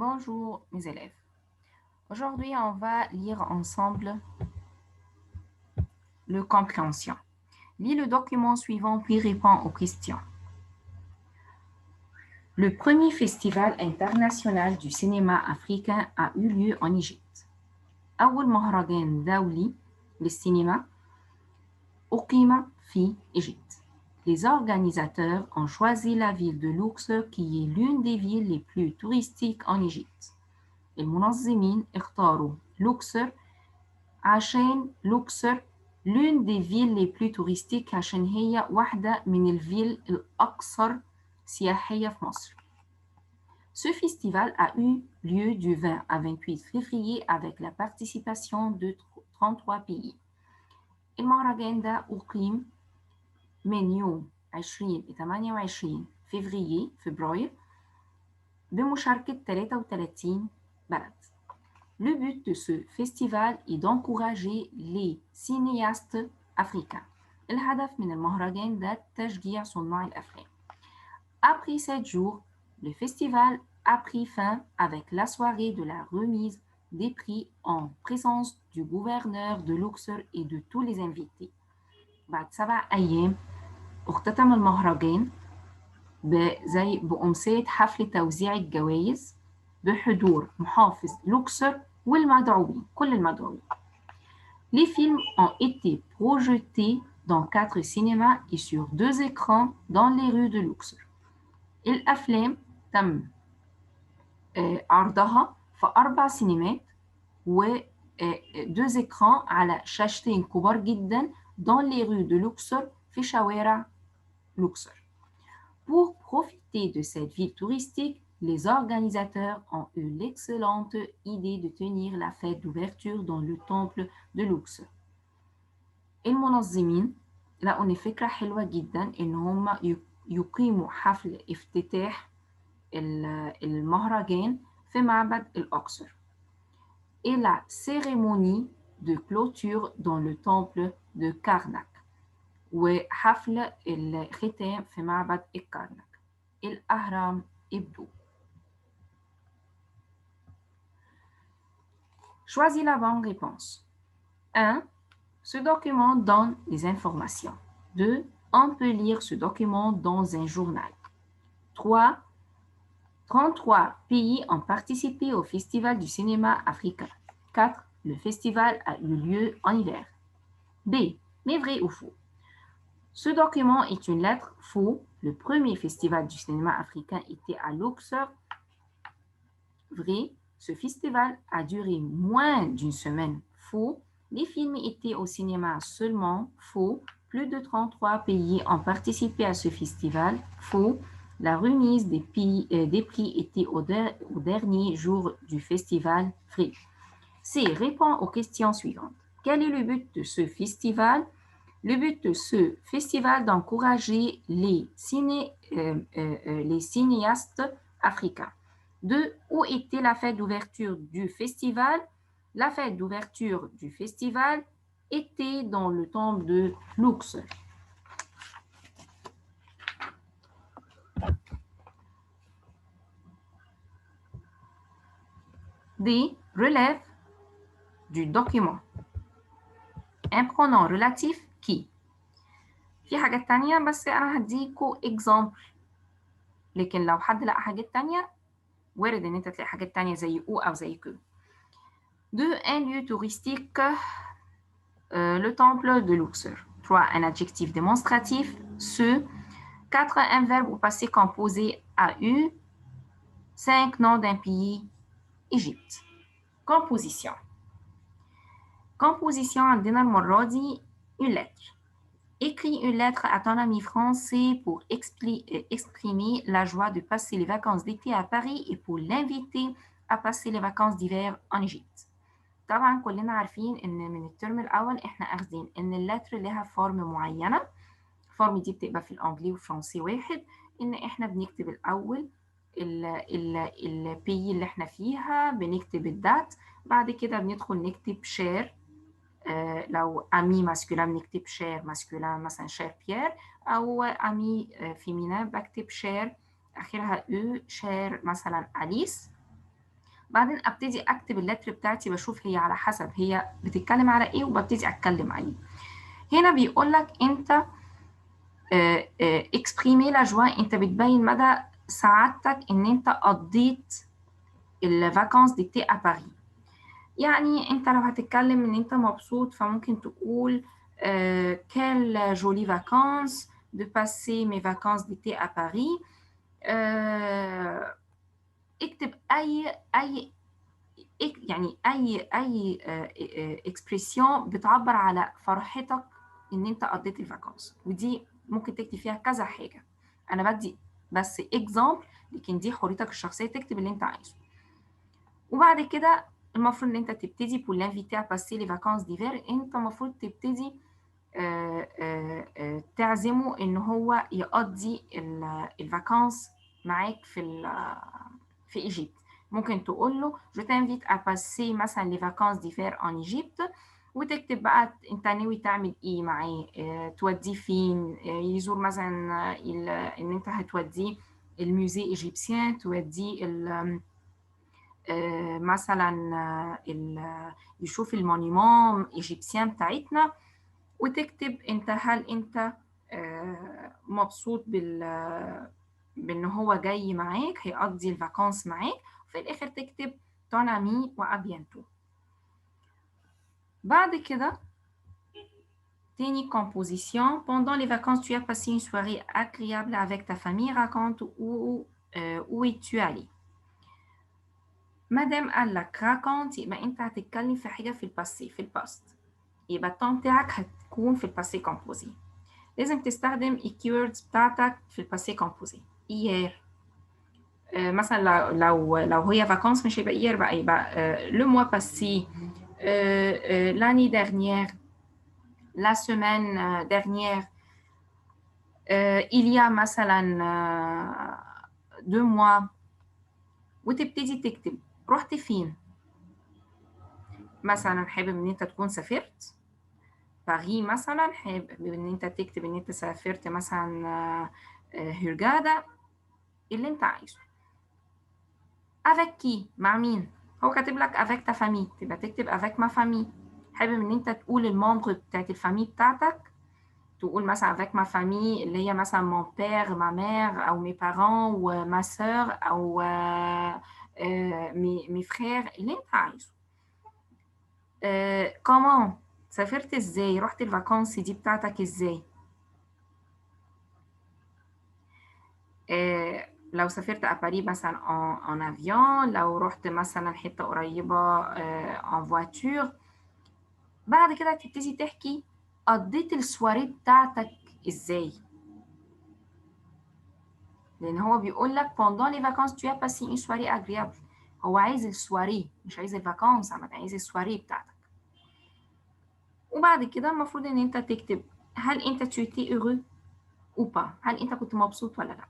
Bonjour mes élèves. Aujourd'hui, on va lire ensemble le compréhension. Lis le document suivant puis réponds aux questions. Le premier festival international du cinéma africain a eu lieu en Égypte. أول مهرجان دولي للسينما أقيم في Égypte. Les organisateurs ont choisi la ville de Luxor qui est l'une des villes les plus touristiques en Égypte. المنظمين اختاروا لوكسور عشان لوكسور l'une des villes les plus touristiques عشان هي واحدة من الفيل الأكثر سياحية في مصر. Ce festival a eu lieu du 20 à 28 février avec la participation de 33 pays. المهرجان ده أقيم من يوم 20 ل 28 فبراير بمشاركة 33 بلد. Le but de ce festival est d'encourager les cinéastes africains. الهدف من المهرجان ده تشجيع صناع الأفلام. Après 7 jours, le festival a pris fin avec la soirée de la remise des prix en présence du gouverneur de Luxor et de tous les invités. بعد 7 أيام اختتم المهرجان بأمسية حفل توزيع الجوائز بحضور محافظ لوكسور والمدعوين كل المدعوين. Les films ont été projetés dans 4 cinémas et sur 2 écrans dans les rues de Luxor. الأفلام تم عرضها في 4 سينمات و 2 écrans على شاشتين كبار جدا dans les rues de Luxor في شوارع لوكسور. Pour profiter de cette ville touristique, les organisateurs ont eu l'excellente idée de tenir la fête d'ouverture dans le temple de Luxor. المنظمين لقوا إن فكرة حلوة جدا إن هم يقيموا حفل افتتاح المهرجان في معبد الأقصر. Et la cérémonie de clôture dans le temple de Karnak. وحفل الختام في معبد الكرنك. الأهرام ابدو. Choisis la bonne réponse. 1. Ce document donne les informations. 2. On peut lire ce document dans un journal. 3. 33 pays ont participé au Festival du cinéma africain. 4. Le festival a eu lieu en hiver. B. Mais vrai ou faux? Ce document est une lettre faux. Le premier festival du cinéma africain était à Luxor. Vrai, ce festival a duré moins d'une semaine. Faux, les films étaient au cinéma seulement. Faux, plus de 33 pays ont participé à ce festival. Faux, la remise des prix était au dernier jour du festival. Vrai. C. Répond aux questions suivantes. Quel est le but de ce festival? Le but de ce festival d'encourager les cinéastes africains. 2. Où était la fête d'ouverture du festival? La fête d'ouverture du festival était dans le temple de Luxor. D. Relève du document. Un pronom relatif qui. في حاجات تانية بس أنا هديكوا example. لكن لو حد لقى حاجات تانية وارد إن أنت تلاقي حاجات تانية زي أو أو زي كو. 2. Un lieu touristique, le temple de Luxor. 3. Un adjectif démonstratif, ce. 4. Un verbe au passé composé a eu. 5. Nom d'un pays, Égypte. Composition. Composition عندنا المرة دي une lettre. Écris une lettre à ton ami français pour exprimer la joie de passer les vacances d'été à Paris et pour l'inviter à passer les vacances d'hiver en Égypte. طبعا كلنا عارفين ان من الترم الاول احنا اخذين ان اللتر لها فورم معينه. الفورم دي بتبقى في الانجليزي والفرنسي واحد، ان احنا بنكتب الاول البي اللي احنا فيها، بنكتب الدات، بعد كده بندخل نكتب شير. لو امي ماسكولين بنكتب شير ماسكولين مثلا شير بيير، او امي فيمينين بكتب شير اخرها او شير مثلا اليس. بعدين ابتدي اكتب اللتر بتاعتي، بشوف هي على حسب هي بتتكلم على ايه وببتدي اتكلم عليه. هنا بيقول لك انت اكسبريمي لا جوا، انت بتبين مدى سعادتك ان انت قضيت الفاكانس ديتي ا باريس. يعني انت لو هتتكلم ان انت مبسوط فممكن تقول quelle jolie vacances de passer mes vacances d'été à Paris. اكتب يعني اي اكسبريسيون بتعبر على فرحتك ان انت قضيت الفاكانس، ودي ممكن تكتب فيها كذا حاجه. انا بدي بس اكزامبل، لكن دي حريتك الشخصيه تكتب اللي انت عايزه. وبعد كده المفروض ان انت تبتدي pour l'inviter à passer les vacances d'hiver، انت المفروض تبتدي تعزمه ان هو يقضي الفاكانس معاك في ايجيبت. ممكن تقول له je t'invite à passer مثلا les vacances d'hiver en Égypte، وتكتب بقى انت ناوي تعمل ايه معاه، توديه فين، يزور مثلا ان انت هتوديه الموزي ايجيبسيان، توديه مثلا يشوف المونيمون ايجيبسيان بتاعتنا، وتكتب انت هل انت مبسوط بان هو جاي معاك هيقضي الفاكانس معاك. وفي الاخر تكتب ton ami وابيانتو. بعد كده تاني composition. Pendant les vacances, tu as passé une soirée agréable avec ta famille. Raconte où es-tu allé. مادام قال لك raconte يبقى انت هتتكلم في حاجه في الباسي، في الباست، يبقى التون بتاعك هتكون في الباسي كومبوزي. لازم تستخدم الكيوردز بتاعتك في الباسي كومبوزي. hier مثلا لو هي vacances مش هيبقى hier بقى، يبقى le mois passé، l'année dernière، la semaine dernière، il y a مثلا 2 mois. وتبتدي تكتب رحت فين. مثلا حابب ان انت تكون سافرت باريس، مثلا حابب ان انت تكتب ان انت سافرت مثلا هرجادا، اللي انت عايزه. avec qui مع مين، هو كاتب لك avec ta famille، تبقى تكتب avec ma famille. حابب ان انت تقول الممبر بتاعت الفامي بتاعتك، تقول مثلا avec ma famille اللي هي مثلا mon père ma mère او mes parents و ma sœur او mes frères، اللي انت عايزه. comment سافرت ازاي، رحت الفاكانس دي بتاعتك ازاي. لو سافرت باريس مثلا en avion، لو رحت مثلا حتة قريبة en voiture. بعد كده تبتدي تحكي قضيت السواري بتاعتك ازاي، لان هو بيقول لك pendant les vacances tu as passé une soirée agréable. هو عايز السواري مش عايز الفاكانس، عايز السواري بتاعتك. وبعد كده المفروض ان انت تكتب هل انت tu étais heureux ou pas، هل انت كنت مبسوط ولا لا.